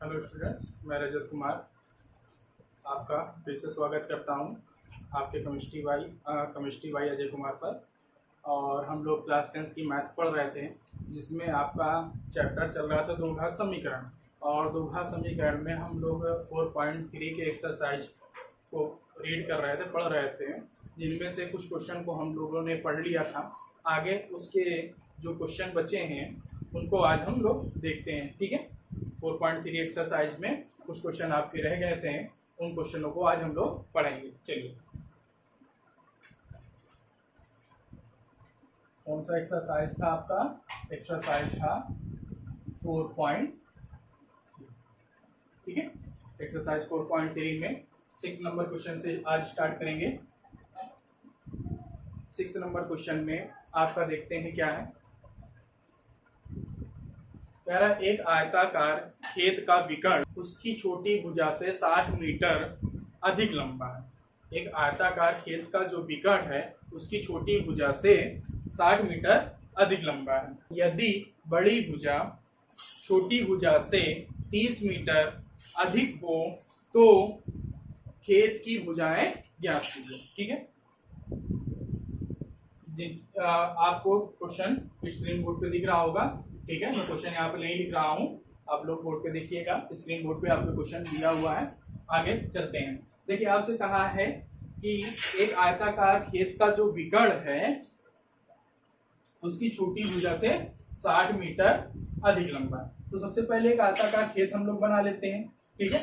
Hello students, मैं रजत कुमार आपका फिर से स्वागत करता हूं आपके केमिस्ट्री भाई अजय कुमार पर। और हम लोग क्लास 10 की मैथ्स पढ़ रहे थे, जिसमें आपका चैप्टर चल रहा था द्विघात समीकरण। और द्विघात समीकरण में हम लोग 4.3 के एक्सरसाइज को रीड कर रहे थे, पढ़ रहे थे, जिनमें से कुछ क्वेश्चन को हम लोगों ने पढ़ लिया था। आगे उसके जो क्वेश्चन बचे हैं उनको आज हम लोग देखते हैं। ठीक है, 4.3 एक्सरसाइज में कुछ क्वेश्चन आपके रह गए थे, उन क्वेश्चनों को आज हम लोग पढ़ेंगे। चलिए, कौन सा एक्सरसाइज था आपका? एक्सरसाइज था 4. ठीक है, एक्सरसाइज 4.3 में 6 नंबर क्वेश्चन से आज स्टार्ट करेंगे। 6 नंबर क्वेश्चन में आपका देखते हैं क्या है। कह रहा एक आयताकार खेत का विकर्ण उसकी छोटी भुजा से 60 मीटर अधिक लंबा है। एक आयताकार खेत का जो विकर्ण है उसकी छोटी भुजा से 60 मीटर अधिक लंबा है। यदि बड़ी भुजा छोटी भुजा से 30 मीटर अधिक हो तो खेत की भुजाएं ज्ञात कीजिए। ठीक है, आपको क्वेश्चन स्क्रीन बोर्ड पे दिख रहा होगा। ठीक है, मैं क्वेश्चन यहाँ पे नहीं लिख रहा हूँ, आप लोग बोर्ड पे देखिएगा। स्क्रीन बोर्ड पे आपको क्वेश्चन दिया हुआ है। आगे चलते हैं। देखिए, आपसे कहा है कि एक आयताकार खेत का जो विकर्ण है उसकी छोटी भुजा से 60 मीटर अधिक लंबा है। तो सबसे पहले एक आयताकार खेत हम लोग बना लेते हैं। ठीक है,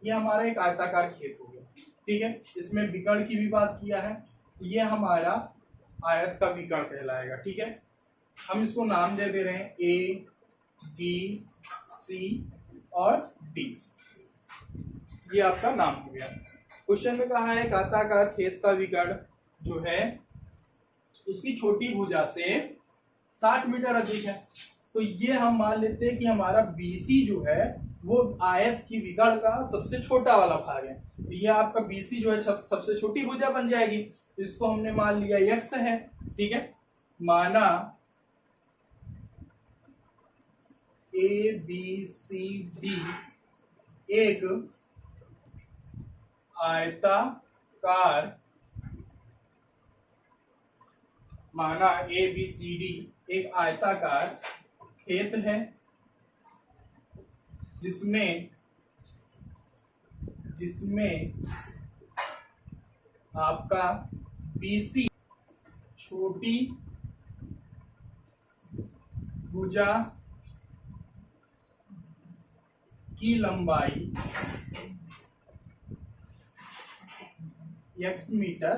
ये हमारा एक आयताकार खेत हो गया। ठीक है, इसमें विकर्ण की भी बात किया है। ये हमारा आयत का विकर्ण कहलाएगा। ठीक है, हम इसको नाम दे रहे हैं ए, बी, सी और डी। ये आपका नाम हो गया। क्वेश्चन में कहा है आयताकार खेत का विकर्ण जो है उसकी छोटी भुजा से 60 मीटर अधिक है। तो ये हम मान लेते हैं कि हमारा BC जो है वो आयत की विकर्ण का सबसे छोटा वाला भाग है। तो ये आपका BC जो है सबसे छोटी भुजा बन जाएगी। तो इसको हमने मान लिया x है। ठीक है, माना ABCD एक आयताकार एक आयताकार खेत है जिसमें आपका BC छोटी भुजा की लंबाई x मीटर।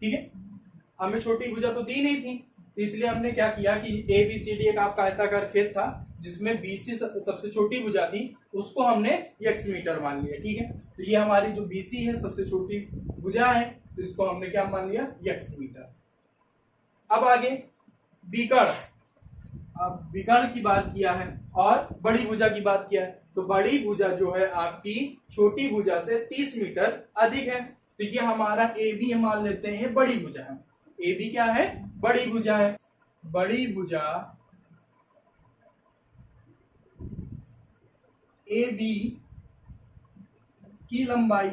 ठीक है, हमें छोटी भुजा तो दी नहीं थी, इसलिए हमने क्या किया कि ABCD एक आपका आयताकार खेत था जिसमें BC सबसे छोटी भुजा थी, उसको हमने x मीटर मान लिया। ठीक है, तो ये हमारी जो BC है सबसे छोटी भुजा है, तो इसको हमने क्या मान लिया? x metre. अब आगे विकर्ण, अब विकर्ण की बात किया है और बड़ी भुजा की बात किया है। तो बड़ी भुजा जो है आपकी छोटी भुजा से 30 मीटर अधिक है। तो ये हमारा AB मान लेते हैं बड़ी भुजा है। AB क्या है? बड़ी भुजा है। बड़ी भुजा AB की लंबाई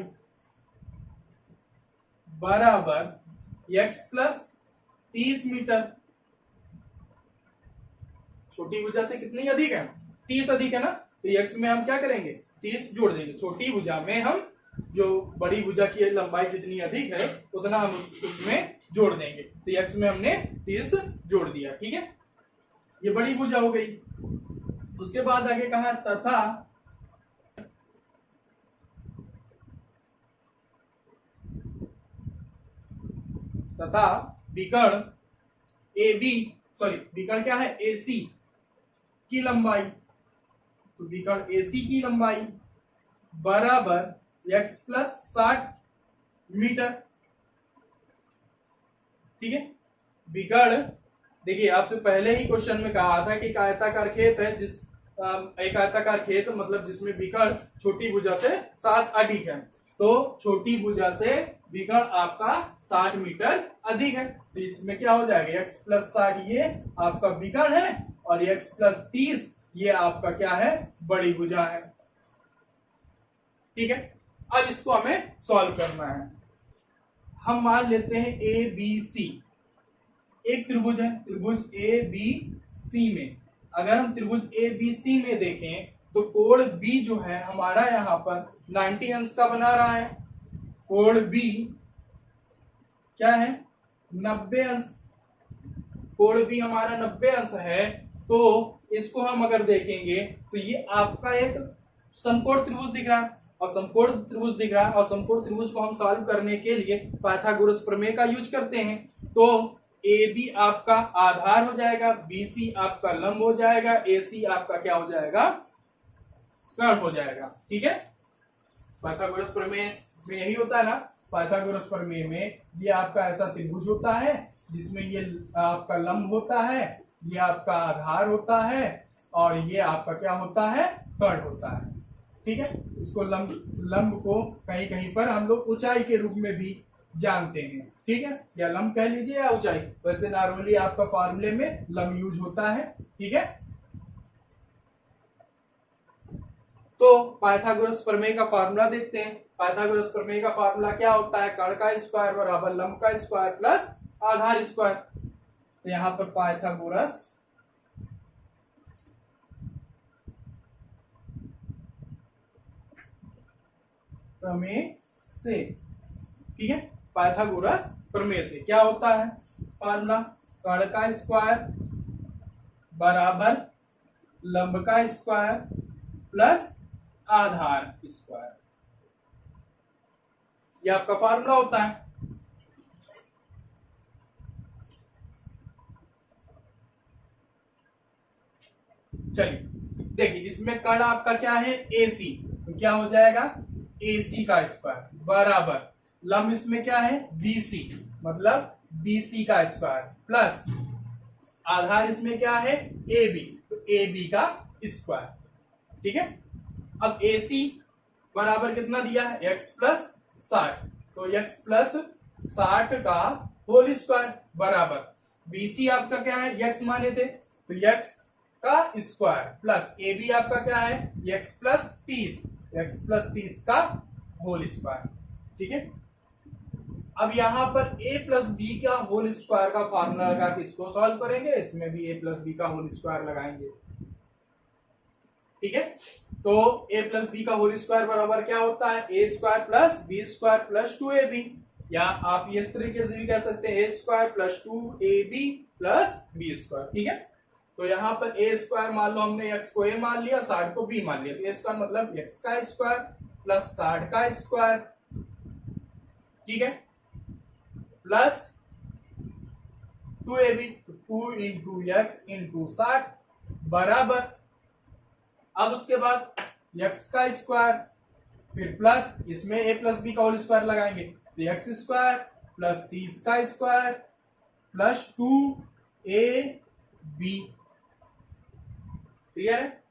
बराबर x प्लस 30 मीटर। छोटी भुजा से कितनी अधिक है? 30 अधिक है ना। तो x में हम क्या करेंगे? 30 जोड़ देंगे। छोटी भुजा में हम जो बड़ी भुजा की लंबाई जितनी अधिक है उतना हम उसमें जोड़ देंगे। तो x में हमने 30 जोड़ दिया। ठीक है, ये बड़ी भुजा हो गई। उसके बाद आगे कहा तथा विकर्ण विकर्ण क्या है? AC की लंबाई। तो विकर्ण AC की लंबाई बराबर x प्लस 60 मीटर। ठीक है, विकर्ण देखिए आपसे पहले ही क्वेश्चन में कहा था कि आयताकार खेत है एक आयताकार खेत मतलब जिसमें विकर्ण छोटी भुजा से 60 अधिक है, तो छोटी भुजा से विकर्ण आपका 60 मीटर अधिक है, तो इसमें क्या हो जाएगा x प्लस 60 ये आपका विकर्ण है और x प्लस 30 ये आपका क्या है, बड़ी भुजा है। ठीक है, अब इसको हमें सॉल्व करना है। हम मान लेते हैं ए बी सी एक त्रिभुज है, त्रिभुज ए बी सी में अगर हम त्रिभुज ए बी सी में देखें तो कोण बी जो है हमारा यहाँ पर 90 अंश का बना रहा है। कोण बी क्या है, 90 अंश। कोण बी हमारा 90 अंश है, तो इसको हम अगर देखेंगे तो ये आपका एक समकोण त्रिभुज दिख रहा है और समकोण त्रिभुज दिख रहा है और समकोण त्रिभुज को हम सॉल्व करने के लिए पाइथागोरस प्रमेय का यूज करते हैं। तो ए बी आपका आधार हो जाएगा, बी सी आपका लंब हो जाएगा, ए सी आपका क्या हो जाएगा, कर्ण हो जाएगा। ठीक है, पाइथागोरस प्रमेय में यही होता है ना। पाइथागोरस प्रमेय में ये आपका ऐसा त्रिभुज होता है जिसमें ये आपका लंब होता है, ये आपका आधार होता है और ये आपका क्या होता है, कर्ण होता है। ठीक है, इसको लंब को कहीं कहीं पर हम लोग ऊंचाई के रूप में भी जानते हैं। ठीक है, या लंब कह लीजिए या ऊंचाई, वैसे नॉर्मली आपका फार्मूले में लंब यूज होता है। ठीक है, तो पाइथागोरस प्रमेय का फार्मूला देखते हैं। पाइथागोरस प्रमेय का फार्मूला क्या होता है, कर्ण का स्क्वायर बराबर लंब का स्क्वायर प्लस आधार स्क्वायर। तो यहां पर पाइथागोरस प्रमेय से, ठीक है, पाइथागोरस प्रमेय से क्या होता है फार्मूला, कर्ण का स्क्वायर बराबर लंब का स्क्वायर प्लस आधार स्क्वायर, ये आपका फार्मूला होता है। चलिए देखिए, इसमें कर्ण आपका क्या है, ए सी, तो क्या हो जाएगा, ए सी का स्क्वायर बराबर लंब इसमें क्या है, बी सी, मतलब बी सी का स्क्वायर प्लस आधार इसमें क्या है, ए बी, तो ए बी का स्क्वायर। ठीक है, अब ए सी बराबर कितना दिया है, एक्स प्लस 60, तो एक्स प्लस 60 का होल स्क्वायर बराबर बी सी आपका क्या है, एक्स माने थे, तो एक्स का स्क्वायर प्लस ए बी आपका क्या है, एक्स प्लस 30, एक्स प्लस 30 का होल स्क्वायर। ठीक है, अब यहां पर a प्लस बी का होल स्क्वायर का फार्मूला लगा के इसको सॉल्व करेंगे, इसमें भी a प्लस बी का होल स्क्वायर लगाएंगे। ठीक है, तो a प्लस बी का होल स्क्वायर बराबर क्या होता है, a square plus B square plus 2ab, या आप इस तरीके से भी कह सकते हैं a square plus 2ab plus B square. ठीक है, तो यहाँ पर a स्क्वायर मान लो हमने x को a मान लिया, 60 को b मान लिया, तो a स्क्वायर मतलब x का स्क्वायर प्लस 60 का स्क्वायर। ठीक है, plus 2ab, 2 into x into 60 बराबर, अब उसके बाद x का स्क्वायर फिर प्लस इसमें a प्लस बी का होल स्क्वायर लगाएंगे, तो एक्स स्क्वायर प्लस 30 का स्क्वायर प्लस 2ab। क्लियर है,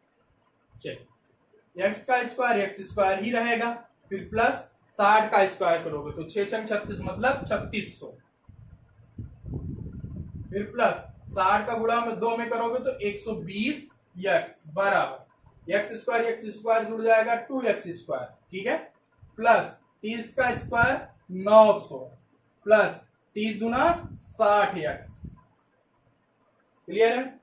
चलिए एक्स का स्क्वायर ही रहेगा, फिर प्लस 60 का स्क्वायर करोगे तो 6 छंग 36 मतलब 3600, फिर प्लस 60 का गुणा में 2 में करोगे तो 120 एक्स बराबर एक्स स्क्वायर जुड़ जाएगा 2x स्क्वायर। ठीक है, प्लस 30 का स्क्वायर 900 प्लस 30 गुना 60x। क्लियर है,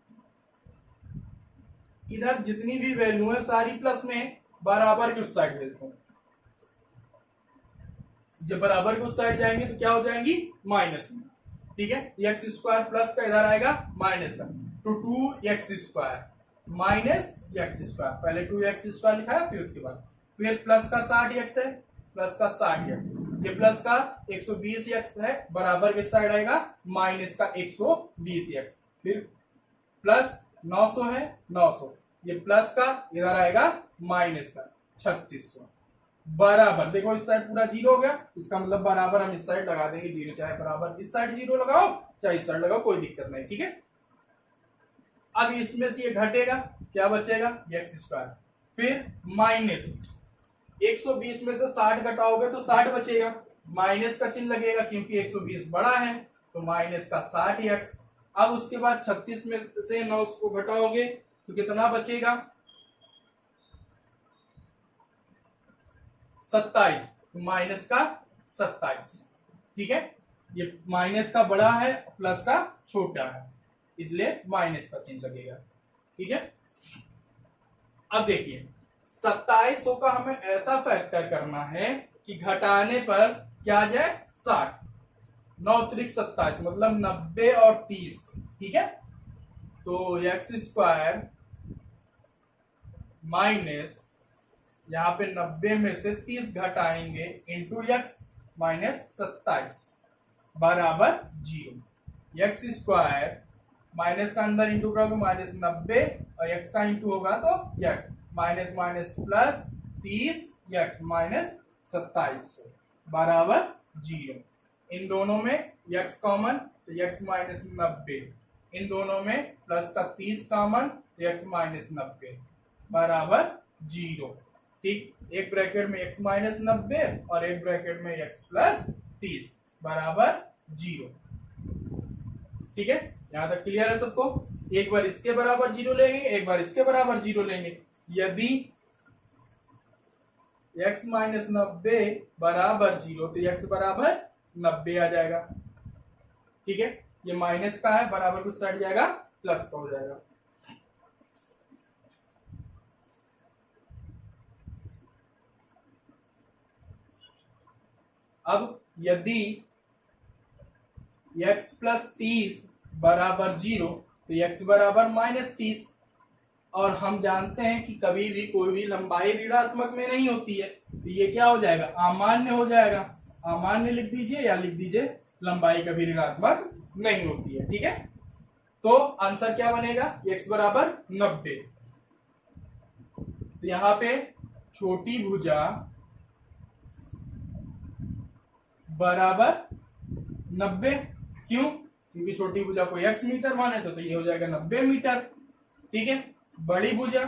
इधर जितनी भी वैल्यू है सारी प्लस में, बराबर की उस साइड भेजता हूं, जब बराबर के उस साइड जाएंगे तो क्या हो जाएंगी, माइनस में। ठीक है, एक्स स्क्वायर प्लस का इधर आएगा माइनस का, तो 2x square minus x square, पहले 2x स्क्वायर लिखा है, फिर उसके बाद फिर प्लस का 60x है, प्लस का 60x, ये प्लस का 120x है, बराबर के साइड आएगा माइनस का 120x, फिर प्लस 900 है 900, ये प्लस का इधर आएगा माइनस का 3600 बराबर, देखो इस साइड पूरा जीरो हो गया, इसका मतलब बराबर हम इस साइड लगा देंगे जीरो, चाहे बराबर इस साइड जीरो लगाओ चाहे इस साइड लगाओ, कोई दिक्कत नहीं। ठीक है, अब इसमें से ये घटेगा, क्या बचेगा, एक्स स्क्वायर। फिर माइनस 120 में से 60 घटाओगे तो 60 बचेगा, माइनस का चिन्ह लगेगा क्योंकि 120 बड़ा है, तो माइनस का 60x। अब उसके बाद 36 में से 9 को घटाओगे तो कितना बचेगा, 27, तो माइनस का 27। ठीक है, ये माइनस का बड़ा है प्लस का छोटा है, इसलिए माइनस का चिन्ह लगेगा। ठीक है, अब देखिए 2700 का हमें ऐसा फैक्टर करना है कि घटाने पर क्या आ जाए, 60, 9 त्रिक 27 मतलब 90 और 30। ठीक है, तो एक्स स्क्वायर माइनस यहाँ पे 90 में से 30 घटाएंगे इंटू एक्स माइनस 27 बराबर 0। एक्स स्क्वायर माइनस का अंदर इंटू करोगे माइनस 90 और एक्स का इंटू होगा तो x minus minus plus 30 x minus 2700 बराबर 0। इन दोनों में एक्स कॉमन तो एक्स माइनस 90, इन दोनों में प्लस का 30 कॉमन तो एक्स माइनस 90 बराबर 0। ठीक, एक ब्रैकेट में x माइनस 90 और एक ब्रैकेट में x प्लस 30 बराबर 0। ठीक है, यहां तक क्लियर है सबको। एक बार इसके बराबर 0 लेंगे, एक बार इसके बराबर 0 लेंगे। यदि x माइनस 90 बराबर 0 तो x बराबर 90 आ जाएगा। ठीक है, ये माइनस का है, बराबर कुछ हट जाएगा, प्लस का हो जाएगा। अब यदि x प्लस 30 बराबर 0 तो x बराबर माइनस 30, और हम जानते हैं कि कभी भी कोई भी लंबाई ऋणात्मक में नहीं होती है, तो ये क्या हो जाएगा, अमान्य हो जाएगा। अमान्य लिख दीजिए या लिख दीजिए लंबाई कभी ऋणात्मक नहीं होती है। ठीक है, तो आंसर क्या बनेगा, x बराबर 90। तो यहां पे छोटी भुजा बराबर 90, क्यों, क्योंकि छोटी भुजा को x मीटर माने तो ये हो जाएगा 90 मीटर। ठीक है, बड़ी भुजा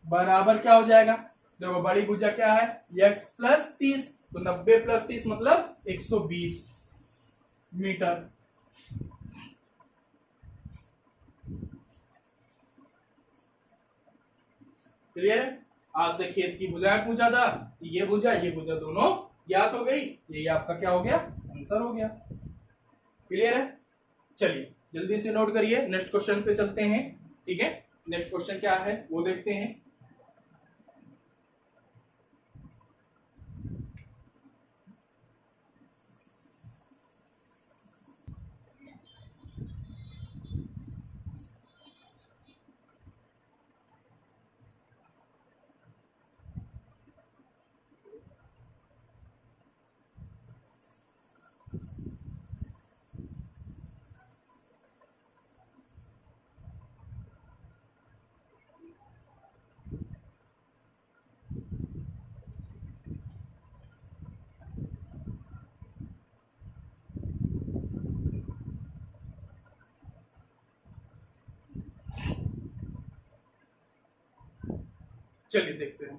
बराबर क्या हो जाएगा, देखो बड़ी भुजा क्या है, x प्लस 30, तो 90 प्लस 30 मतलब 120 मीटर। क्लियर है, आपसे खेत की भुजाएं पूछा था, ये भुजा दोनों ज्ञात हो गई, ये आपका क्या हो गया, आंसर हो गया। क्लियर है, चलिए जल्दी से नोट करिए, नेक्स्ट क्वेश्चन पे चलते हैं। ठीक है, नेक्स्ट क्वेश्चन क्या है वो देखते हैं। चलिए देखते हैं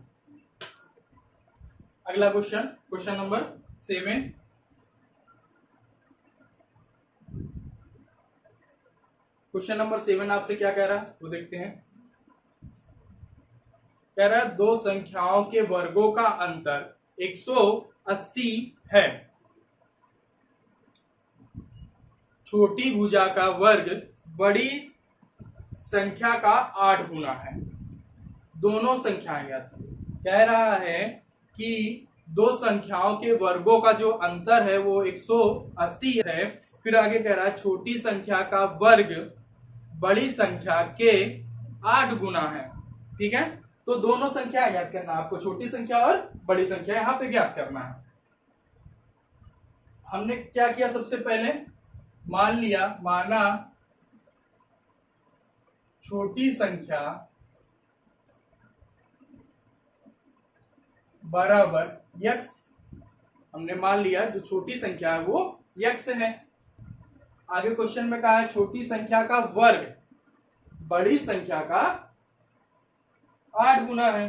अगला question, question number 7। Question number 7 आपसे क्या कह रहा है वो देखते हैं। कह रहा है दो संख्याओं के वर्गों का अंतर 180 है। छोटी भुजा का वर्ग बड़ी संख्या का 8 गुना है। दोनों संख्याएं ज्ञात कह रहा है कि दो संख्याओं के वर्गों का जो अंतर है वो 180 है। फिर आगे कह रहा है छोटी संख्या का वर्ग बड़ी संख्या के 8 गुना है। ठीक है, तो दोनों संख्या ज्ञात करना आपको, छोटी संख्या और बड़ी संख्या यहां पे ज्ञात करना है। हमने क्या किया, सबसे पहले माना छोटी संख्या बराबर x हमने मान लिया जो छोटी संख्या है वो x है। आगे क्वेश्चन में कहा है छोटी संख्या का वर्ग बड़ी संख्या का 8 गुना है।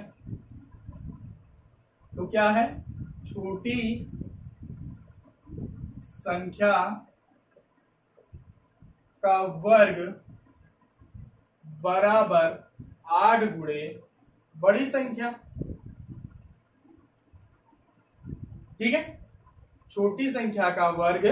तो क्या है, छोटी संख्या का वर्ग बराबर 8 गुणे बड़ी संख्या। ठीक है, छोटी संख्या का वर्ग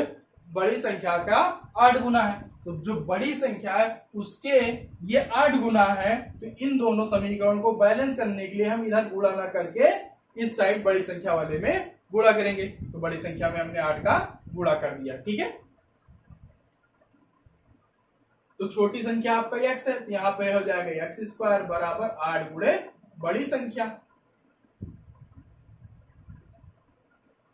बड़ी संख्या का 8 गुना है। तो जो बड़ी संख्या है उसके ये 8 गुना है। तो इन दोनों समीकरण को बैलेंस करने के लिए हम इधर गुणा ना करके इस साइड बड़ी संख्या वाले में गुणा करेंगे। तो बड़ी संख्या में हमने 8 का गुणा कर दिया। ठीक है, तो छोटी संख्या आपका x है, तो यहां पे हो जाएगा x स्क्वायर बराबर 8 गुणे बड़ी संख्या।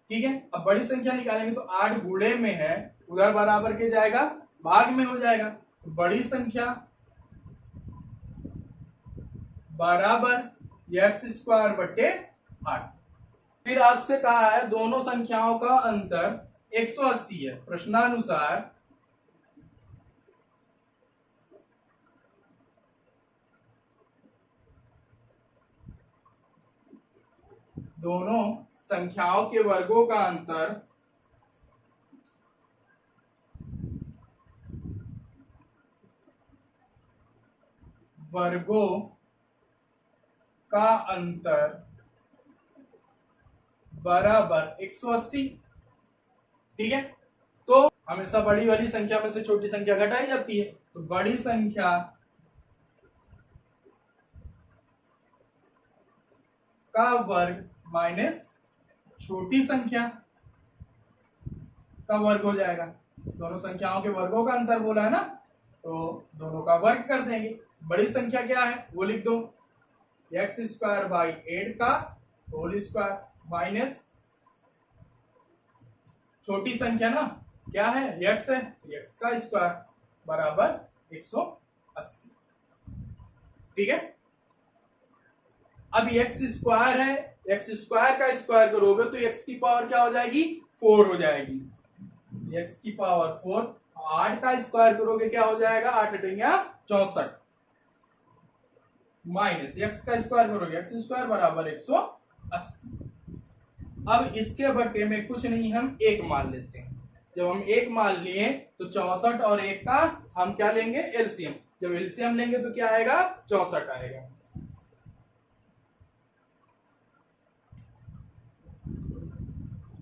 ठीक है, अब बड़ी संख्या निकालेंगे तो 8 गुणे में है, उधर बराबर के जाएगा भाग में हो जाएगा। तो बड़ी संख्या बराबर x स्क्वायर बटे 8। फिर आपसे कहा है दोनों संख्याओं का अंतर 180 है। प्रश्नानुसार दोनों संख्याओं के वर्गों का अंतर बराबर 180। ठीक है, तो हमेशा बड़ी वाली संख्या में से छोटी संख्या घटाई जाती है। तो बड़ी संख्या का वर्ग माइनस छोटी संख्या का वर्ग हो जाएगा। दोनों संख्याओं के वर्गों का अंतर बोला है ना, तो दोनों का वर्ग कर देंगे। बड़ी संख्या क्या है वो लिख दो, x स्क्वायर बाई 8 का होल स्क्वायर माइनस छोटी संख्या ना क्या है x है, x का स्क्वायर बराबर 180। ठीक है, अब x स्क्वायर है, x स्क्वायर का स्क्वायर करोगे तो x की पावर क्या हो जाएगी 4 हो जाएगी। x की पावर 4, 8 का स्क्वायर करोगे क्या हो जाएगा 8 अठेंगे 64 माइनस x का स्क्वायर करोगे x स्क्वायर बराबर 180। अब इसके बटे में कुछ नहीं, हम 1 मान लेते हैं। जब हम 1 मान लिए तो 64 और 1 का हम क्या लेंगे एलसीएम। जब एलसीएम लेंगे तो क्या आएगा 64 आएगा।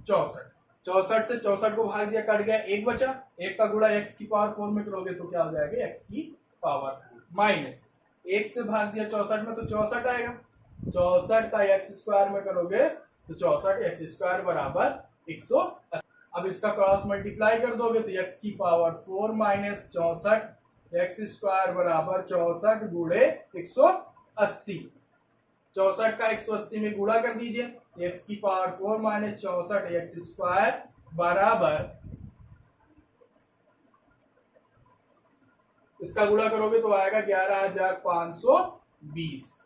चौसठ से 64 को भाग दिया, कट गया, 1 बचा। 1 का गुणा x की पावर 4 में करोगे तो क्या हो जाएगा x की पावर 4 माइनस 1 से भाग दिया 64 में तो 64 आएगा। 64 का x स्क्वायर में करोगे तो 64 x स्क्वायर बराबर 180। अब इसका क्रॉस मल्टीप्लाई कर दोगे तो x की पावर 4 माइनस 64 x स्क्वायर बराबर 64 गुणे 180। 64 का 180 में गुणा कर दीजिए, x की पावर 4 माइनस 64 एक्स स्क्वायर बराबर, इसका गुणा करोगे तो आएगा 11,520।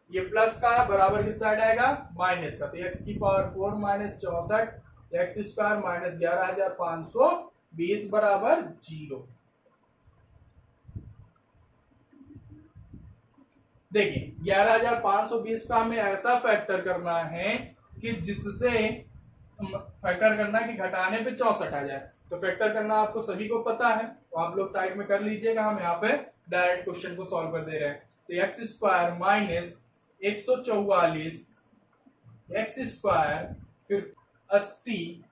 ये प्लस का बराबर किस साइड आएगा माइनस का, तो x की power 4 minus 64 x square minus 11,520 बराबर 0। देखिए 11,520 का हमें ऐसा फैक्टर करना है कि जिससे फैक्टर करना कि घटाने पे 64 आ जाए। तो फैक्टर करना आपको सभी को पता है, तो आप लोग साइड में कर लीजिएगा। हम यहाँ पे डायरेक्ट क्वेश्चन को सॉल्व कर दे रहे हैं। तो x square minus 144 x square फिर 80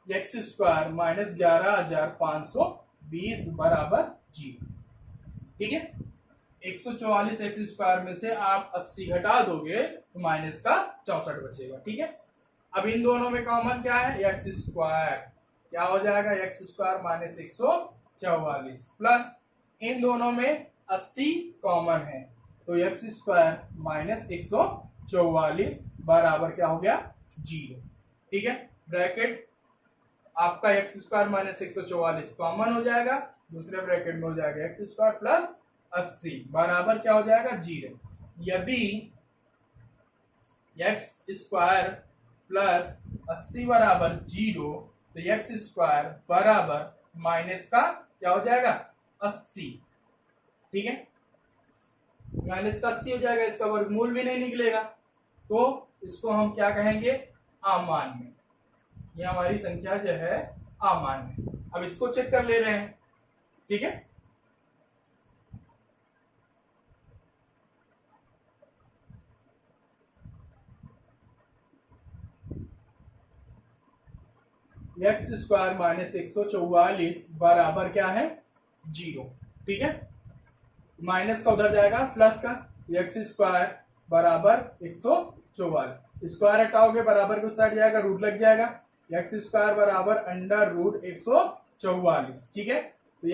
एक्स स्क्वायर माइनस 11,520 बराबर 0। ठीक है, 144 एक्स स्क्वायर में से आप 80 घटा दोगे तो माइनस का 64 बचेगा। ठीक है, अब इन दोनों में कॉमन क्या है एक्स स्क्वायर, क्या हो जाएगा एक्स स्क्वायर माइनस 144 प्लस इन दोनों में 80 कॉमन है तो एक्स स्क्वायर माइनस 144 बराबर क्या हो गया 0। ठीक है, ब्रैकेट आपका एक्स स्क्वायर माइनस 144 कॉमन हो जाएगा, दूसरे ब्रैकेट में हो जाएगा एक्स स्क्वायर प्लस 80 बराबर क्या हो जाएगा 0। यदि एक्स स्क्वायर प्लस 80 बराबर 0, तो एक्स स्क्वायर बराबर माइनस का क्या हो जाएगा 80। ठीक है, माइनस का 80 हो जाएगा, इसका वर्गमूल भी नहीं निकलेगा, तो इसको हम क्या कहेंगे अमान्य। ये हमारी संख्या जो है अमान्य। अब इसको चेक कर ले रहे हैं। ठीक है, एक्स स्क्वायर माइनस 144 बराबर क्या है 0। ठीक है, माइनस का उधर जाएगा प्लस का, एक्स स्क्वायर बराबर 144, स्क्वायर हटाओगे बराबर के उस साइड जाएगा, रूट लग जाएगा, एक्स स्क्वायर बराबर अंडर रूट 144। ठीक है, तो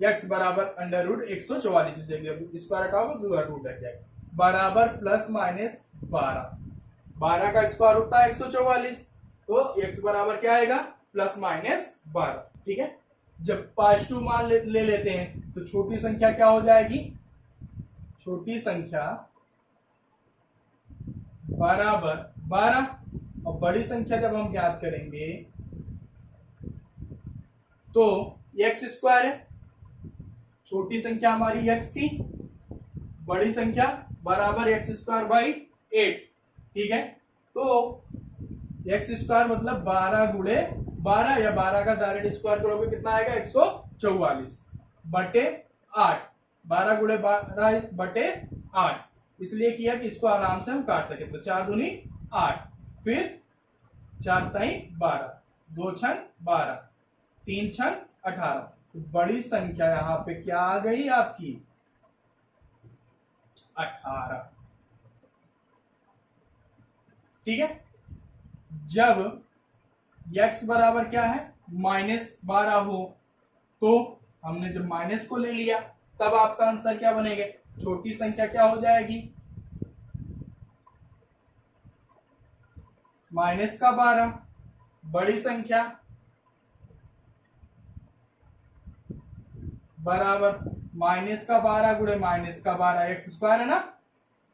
एक्स बराबर अंडर रूट 144 हो जाएगी, स्क्वायर हटाओगे तो उधर रूट लग जाएगा, बराबर प्लस माइनस 12 का स्क्वायर होता है 144, तो x बराबर क्या आएगा प्लस माइनस 12। ठीक है, जब पॉजिटिव मान ले लेते हैं तो छोटी संख्या क्या हो जाएगी, छोटी संख्या बराबर 12, और बड़ी संख्या जब हम ज्ञात करेंगे तो x स्क्वायर है, छोटी संख्या हमारी x थी, बड़ी संख्या बराबर एक्स स्क्वायर बाई 8। ठीक है, तो एक्स स्क्वायर मतलब 12 गुणे 12, या 12 का डायरेक्ट स्क्वायर करोगे कितना आएगा 144 बटे 8, 12 गुणे 12 बटे 8, इसलिए किया कि इसको आराम से हम काट सके। तो 4 दूनी 8, फिर 4 ताई 12, 2 छंग 12, 3 छंग 18, तो बड़ी संख्या यहां पे क्या आ गई आपकी 18। ठीक है, जब x बराबर क्या है -12 हो, तो हमने जब माइनस को ले लिया तब आपका आंसर क्या बनेगा, छोटी संख्या क्या हो जाएगी माइनस का 12, बड़ी संख्या बराबर माइनस का 12 गुणे माइनस का 12, एक्स स्क्वायर है ना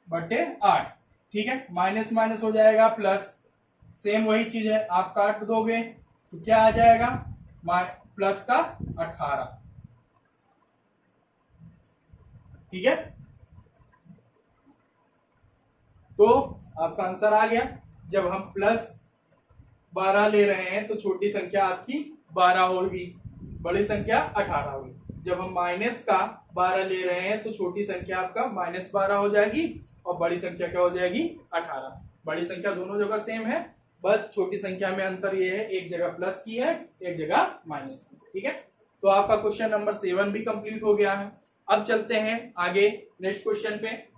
बटे 8। ठीक है, माइनस माइनस हो जाएगा प्लस, सेम वही चीज है, आप काट दोगे तो क्या आ जाएगा प्लस का 18। ठीक है, तो आपका आंसर आ गया। जब हम प्लस 12 ले रहे हैं तो छोटी संख्या आपकी 12 होगी, बड़ी संख्या 18 होगी। जब हम माइनस का 12 ले रहे हैं तो छोटी संख्या आपका -12 हो जाएगी और बड़ी संख्या क्या हो जाएगी 18। बड़ी संख्या दोनों जगह सेम है, बस छोटी संख्या में अंतर ये है, एक जगह प्लस की है, एक जगह माइनस की। ठीक है, तो आपका क्वेश्चन नंबर 7 भी कंप्लीट हो गया है। अब चलते हैं आगे नेक्स्ट क्वेश्चन पे।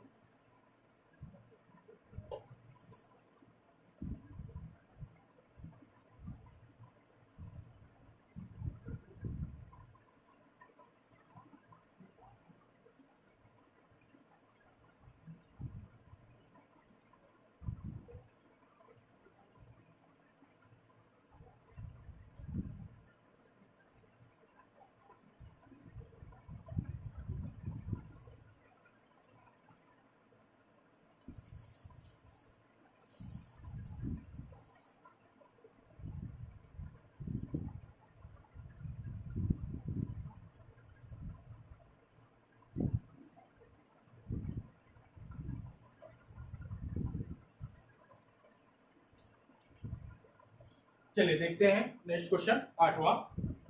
चलिए देखते हैं नेक्स्ट क्वेश्चन, 8वां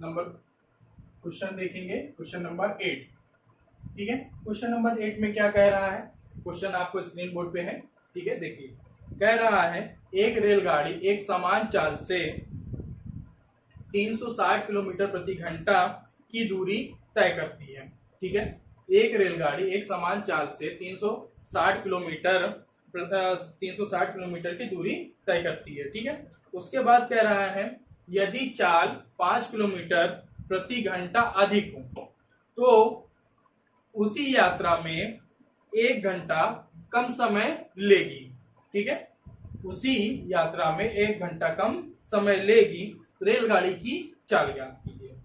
नंबर क्वेश्चन देखेंगे, क्वेश्चन नंबर 8। ठीक है, क्वेश्चन नंबर 8 में क्या कह रहा है, क्वेश्चन आपको स्क्रीन बोर्ड पे है। ठीक है, देखिए कह रहा है एक रेलगाड़ी एक समान चाल से 360 किलोमीटर प्रति घंटा की दूरी तय करती है। ठीक है, एक रेलगाड़ी एक समान चाल से 360 किलोमीटर की दूरी तय करती है। ठीक है, उसके बाद कह रहा है यदि चाल 5 किलोमीटर प्रति घंटा अधिक हो तो उसी यात्रा में 1 घंटा कम समय लेगी। ठीक है, उसी यात्रा में 1 घंटा कम समय लेगी रेलगाड़ी की चाल ज्ञात कीजिए।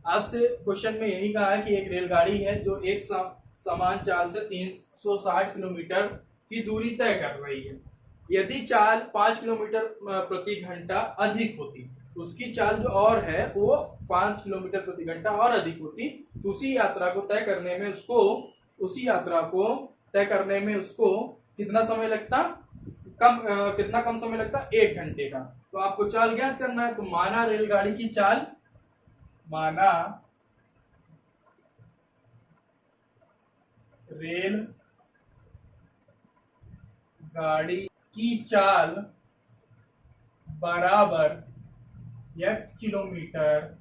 आपसे क्वेश्चन में यही कहा है कि एक रेलगाड़ी है जो एक समान चाल से 360 किलोमीटर की दूरी तय कर रही है। यदि चाल 5 किलोमीटर प्रति घंटा अधिक होती, उसकी चाल जो और है वो 5 किलोमीटर प्रति घंटा और अधिक होती, तो उसी यात्रा को तय करने में उसको कितना समय लगता, कितना कम समय लगता, 1 घंटे का। तो आपको चाल ज्ञात करना है। तो माना रेलगाड़ी की चाल, माना रेल गाड़ी की चाल बराबर x किलोमीटर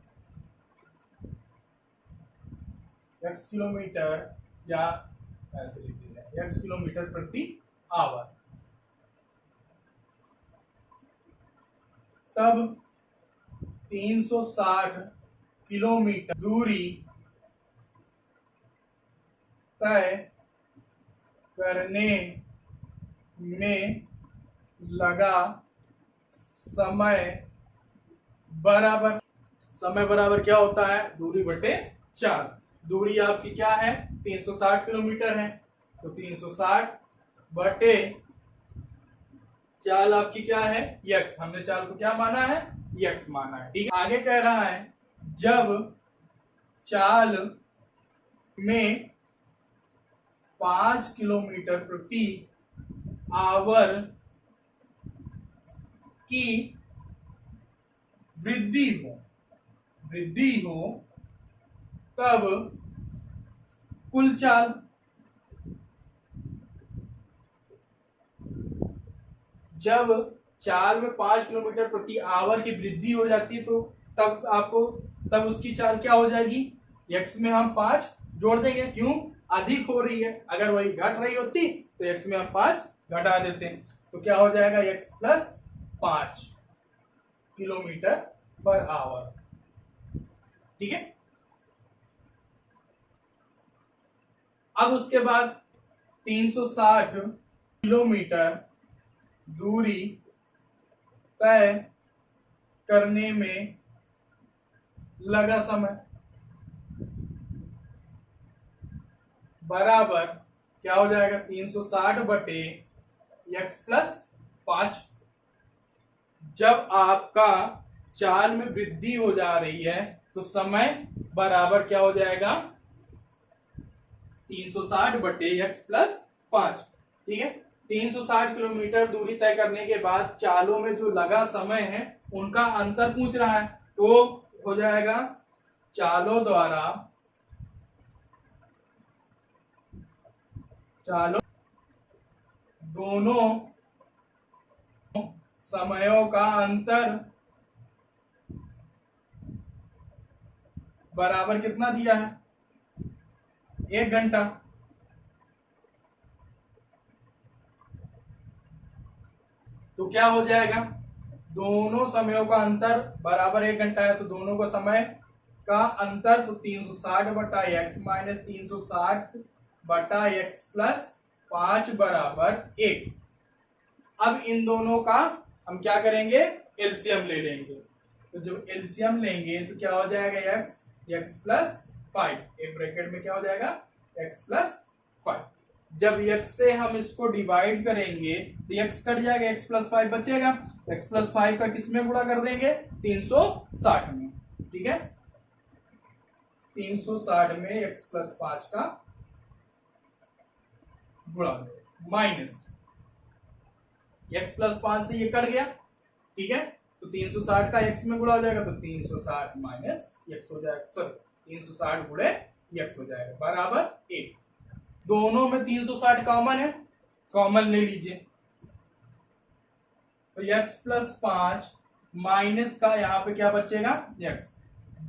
या ऐसे लिख दीजिए x किलोमीटर प्रति आवर, तब 360 किलोमीटर दूरी तय करने में लगा समय बराबर क्या होता है, दूरी बटे 4। दूरी आपकी क्या है, 360 किलोमीटर है, तो 360 बटे चाल आपकी क्या है, x। हमने चाल को क्या माना है, x माना है। ठीक है, आगे कह रहा है जब चाल में 5 किलोमीटर प्रति आवर की वृद्धि हो तब कुल चाल, जब चाल में 5 किलोमीटर प्रति आवर की वृद्धि हो जाती है तो तब उसकी चाल क्या हो जाएगी, x में हम 5 जोड़ देंगे, क्यों, अधिक हो रही है। अगर वही घट रही होती तो x में हम 5 घटा देते हैं, तो क्या हो जाएगा, x plus 5 kilometre per hour. ठीक है, अब उसके बाद 360 किलोमीटर दूरी तय करने में लगा समय बराबर क्या हो जाएगा, 360 बटे x प्लस 5। जब आपका चाल में वृद्धि हो जा रही है तो समय बराबर क्या हो जाएगा, 360 बटे x प्लस 5। ठीक है, 360 किलोमीटर दूरी तय करने के बाद चालों में जो लगा समय है उनका अंतर पूछ रहा है, तो हो जाएगा चालों दोनों समयों का अंतर बराबर कितना दिया है, 1 घंटा। तो क्या हो जाएगा, दोनों समयों का अंतर बराबर 1 घंटा है, तो दोनों का समय का अंतर तो 360 बटा x माइनस 360 बटा x प्लस 5 बराबर 1। अब इन दोनों का हम क्या करेंगे, एलसीएम ले लेंगे। तो जब एलसीएम लेंगे तो क्या हो जाएगा, x प्लस 5, एक ब्रैकेट में क्या हो जाएगा, x प्लस 5। जब x से हम इसको डिवाइड करेंगे तो x कट जाएगा, x प्लस 5 बचेगा, x प्लस 5 का किस में गुणा कर देंगे, 360 में। ठीक है, 360 में x प्लस 5 का गुणा माइनस x प्लस 5 से ये कट गया। ठीक है, तो 360 का x में गुणा हो जाएगा, तो 360 माइनस x हो जाएगा, सॉरी 360 गुणे x हो जाएगा बराबर 1। दोनों में 360 कॉमन है, कॉमन ले लीजिए, तो x प्लस 5 माइनस का यहाँ पे क्या बचेगा, x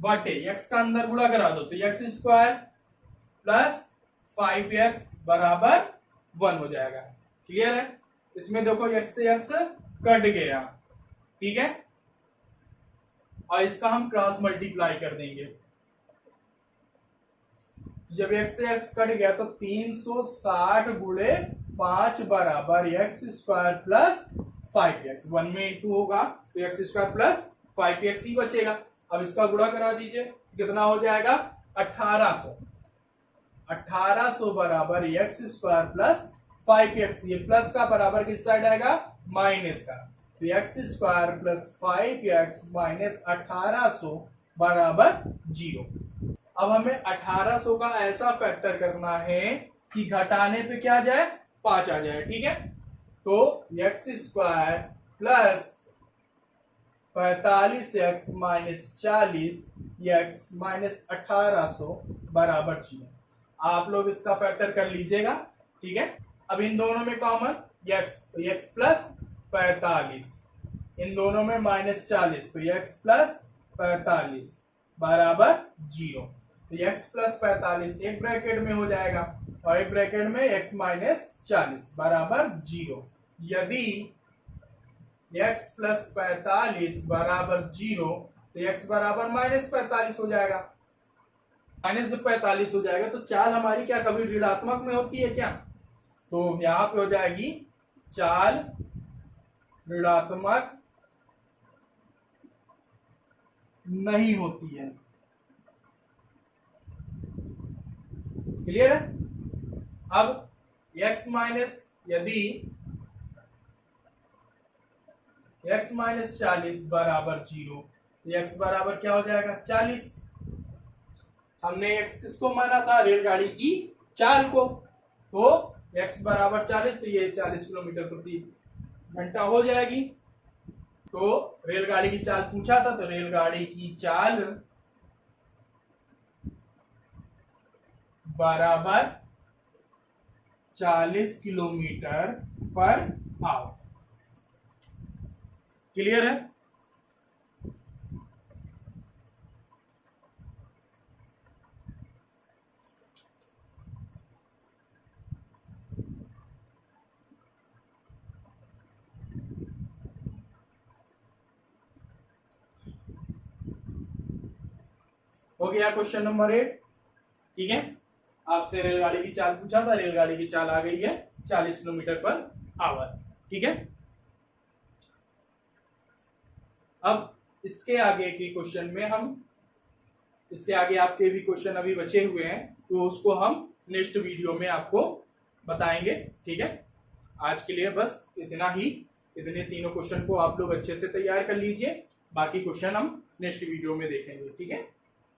बटे x का अंदर गुणा करा दो, तो x स्क्वायर प्लस 5x बराबर 1 हो जाएगा। क्लियर है, इसमें देखो x से x कट गया। ठीक है, और इसका हम क्रॉस मल्टीप्लाई कर देंगे, जब x से x कट गया तो 360 गुणे 5 बराबर x स्क्वायर प्लस 5x, 1 में इंटू होगा तो x स्क्वायर प्लस 5x ही बचेगा। अब इसका गुणा करा दीजिए, कितना हो जाएगा, 1800 बराबर x स्क्वायर प्लस 5x। ये प्लस का बराबर किस साइड आएगा, माइनस का, तो x square plus 5x minus 1800 बराबर 0। अब हमें 1800 का ऐसा फैक्टर करना है कि घटाने पे क्या आ जाए, 5 आ जाए, ठीक है। तो x square plus 45x minus 40 x minus 1800 बराबर 0। आप लोग इसका फैक्टर कर लीजिएगा, ठीक है। अब इन दोनों में कॉमन x, तो x प्लस 45, इन दोनों में माइनस 40, तो x प्लस 45 बराबर 0। तो x प्लस 45 एक ब्रैकेट में हो जाएगा और एक ब्रैकेट में x माइनस 40 बराबर 0। यदि x प्लस 45 बराबर 0, तो x बराबर माइनस 45 हो जाएगा। माइनस जब 45 हो जाएगा तो चाल हमारी क्या कभी ऋणात्मक में होती है क्या, तो यहां पे हो जाएगी चाल ऋणात्मक नहीं होती है। क्लियर है। अब x माइनस, यदि x माइनस 40 बराबर 0, तो x बराबर क्या हो जाएगा 40। हमने x किसको माना था, रेलगाड़ी की चाल को, तो x बराबर 40, तो ये 40 किलोमीटर प्रति घंटा हो जाएगी। तो रेलगाड़ी की चाल पूछा था, तो रेलगाड़ी की चाल बराबर 40 किलोमीटर पर आवर। क्लियर है। हो गया क्वेश्चन नंबर 8, ठीक है। आपसे रेलगाड़ी की चाल पूछा था, रेलगाड़ी की चाल आ गई है 40 किलोमीटर पर आवर, ठीक है। अब इसके आगे के क्वेश्चन में हम, इसके आगे आपके भी क्वेश्चन अभी बचे हुए हैं, तो उसको हम नेक्स्ट वीडियो में आपको बताएंगे, ठीक है। आज के लिए बस इतना ही, इतने तीनों क्वेश्चन को आप लोग अच्छे से तैयार कर लीजिए, बाकी क्वेश्चन हम नेक्स्ट वीडियो में देखेंगे, ठीक है।